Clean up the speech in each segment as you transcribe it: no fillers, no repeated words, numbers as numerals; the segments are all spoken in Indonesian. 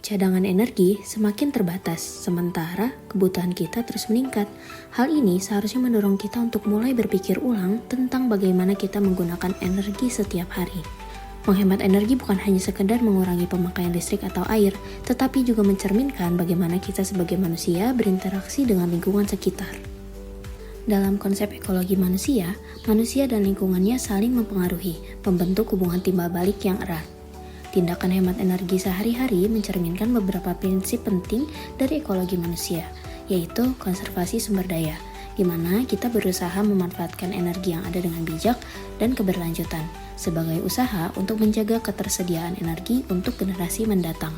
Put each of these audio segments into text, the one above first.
cadangan energi semakin terbatas, sementara kebutuhan kita terus meningkat. Hal ini seharusnya mendorong kita untuk mulai berpikir ulang tentang bagaimana kita menggunakan energi setiap hari. Menghemat energi bukan hanya sekedar mengurangi pemakaian listrik atau air, tetapi juga mencerminkan bagaimana kita sebagai manusia berinteraksi dengan lingkungan sekitar. Dalam konsep ekologi manusia dan lingkungannya saling mempengaruhi, membentuk hubungan timbal balik yang erat. Tindakan hemat energi sehari-hari mencerminkan beberapa prinsip penting dari ekologi manusia, yaitu konservasi sumber daya, di mana kita berusaha memanfaatkan energi yang ada dengan bijak dan keberlanjutan, sebagai usaha untuk menjaga ketersediaan energi untuk generasi mendatang.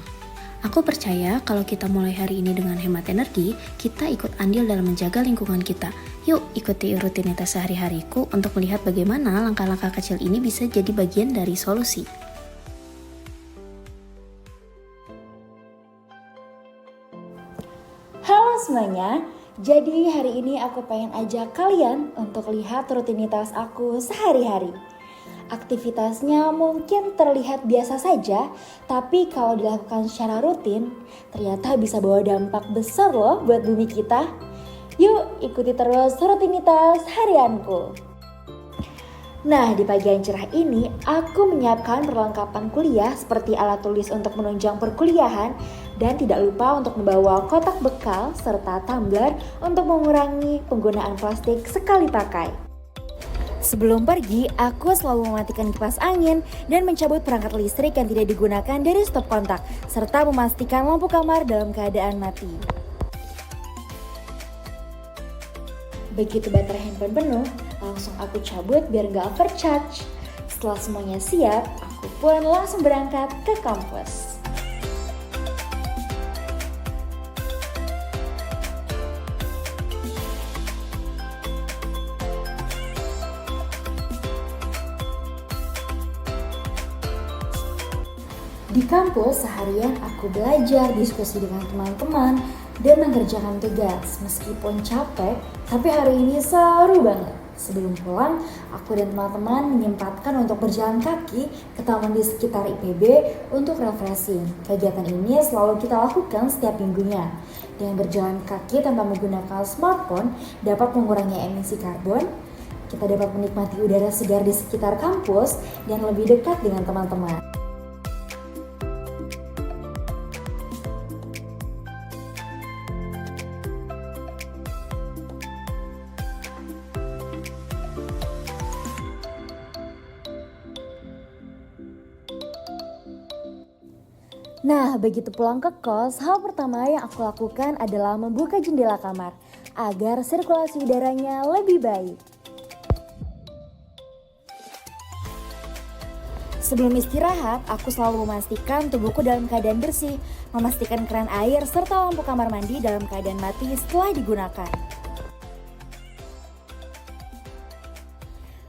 Aku percaya kalau kita mulai hari ini dengan hemat energi, kita ikut andil dalam menjaga lingkungan kita. Yuk ikuti rutinitas sehari-hariku untuk melihat bagaimana langkah-langkah kecil ini bisa jadi bagian dari solusi. Halo semuanya, jadi hari ini aku pengen ajak kalian untuk lihat rutinitas aku sehari-hari. Aktivitasnya mungkin terlihat biasa saja, tapi kalau dilakukan secara rutin, ternyata bisa bawa dampak besar loh buat bumi kita. Yuk ikuti terus rutinitas harianku. Nah, di pagi yang cerah ini, aku menyiapkan perlengkapan kuliah seperti alat tulis untuk menunjang perkuliahan dan tidak lupa untuk membawa kotak bekal serta tumbler untuk mengurangi penggunaan plastik sekali pakai. Sebelum pergi, aku selalu mematikan kipas angin dan mencabut perangkat listrik yang tidak digunakan dari stop kontak, serta memastikan lampu kamar dalam keadaan mati. Begitu baterai handphone penuh, langsung aku cabut biar gak overcharge. Setelah semuanya siap, aku pun langsung berangkat ke kampus. Di kampus seharian aku belajar, diskusi dengan teman-teman, dan mengerjakan tugas. Meskipun capek, tapi hari ini seru banget. Sebelum pulang, aku dan teman-teman menyempatkan untuk berjalan kaki ke taman di sekitar IPB untuk refreshing. Kegiatan ini selalu kita lakukan setiap minggunya. Dengan berjalan kaki tanpa menggunakan smartphone dapat mengurangi emisi karbon. Kita dapat menikmati udara segar di sekitar kampus dan lebih dekat dengan teman-teman. Nah, begitu pulang ke kos, hal pertama yang aku lakukan adalah membuka jendela kamar agar sirkulasi udaranya lebih baik. Sebelum istirahat, aku selalu memastikan tubuhku dalam keadaan bersih, memastikan keran air serta lampu kamar mandi dalam keadaan mati setelah digunakan.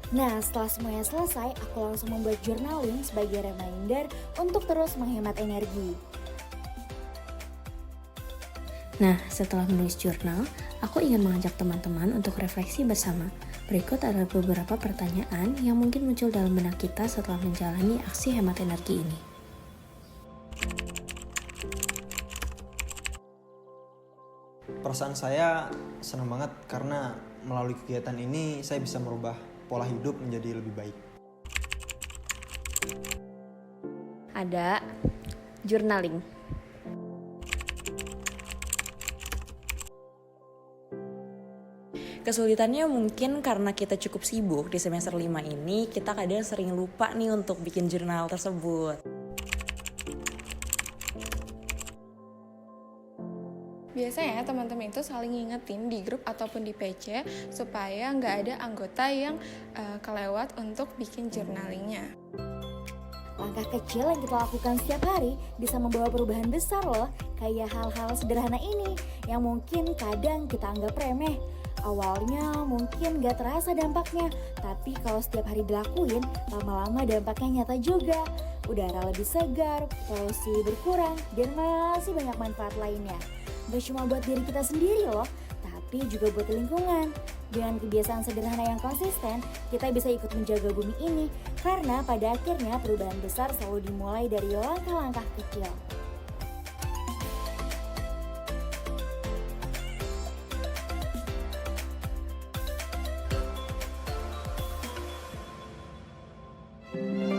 Nah, setelah semuanya selesai, aku langsung membuat journaling sebagai reminder untuk terus menghemat energi. Nah, setelah menulis jurnal, aku ingin mengajak teman-teman untuk refleksi bersama. Berikut adalah beberapa pertanyaan yang mungkin muncul dalam benak kita setelah menjalani aksi hemat energi ini. Perasaan saya senang banget karena melalui kegiatan ini saya bisa merubah pola hidup menjadi lebih baik. Ada journaling. Kesulitannya mungkin karena kita cukup sibuk di semester 5 ini, kita kadang sering lupa nih untuk bikin jurnal tersebut. Biasanya teman-teman itu saling ngingetin di grup ataupun di PC supaya nggak ada anggota yang kelewat untuk bikin journalingnya. Langkah kecil yang kita lakukan setiap hari bisa membawa perubahan besar loh, kayak hal-hal sederhana ini yang mungkin kadang kita anggap remeh. Awalnya mungkin gak terasa dampaknya, tapi kalau setiap hari dilakuin, lama-lama dampaknya nyata juga. Udara lebih segar, polusi berkurang, dan masih banyak manfaat lainnya. Gak cuma buat diri kita sendiri loh, tapi juga buat lingkungan. Dengan kebiasaan sederhana yang konsisten, kita bisa ikut menjaga bumi ini, karena pada akhirnya perubahan besar selalu dimulai dari langkah-langkah kecil. Bye.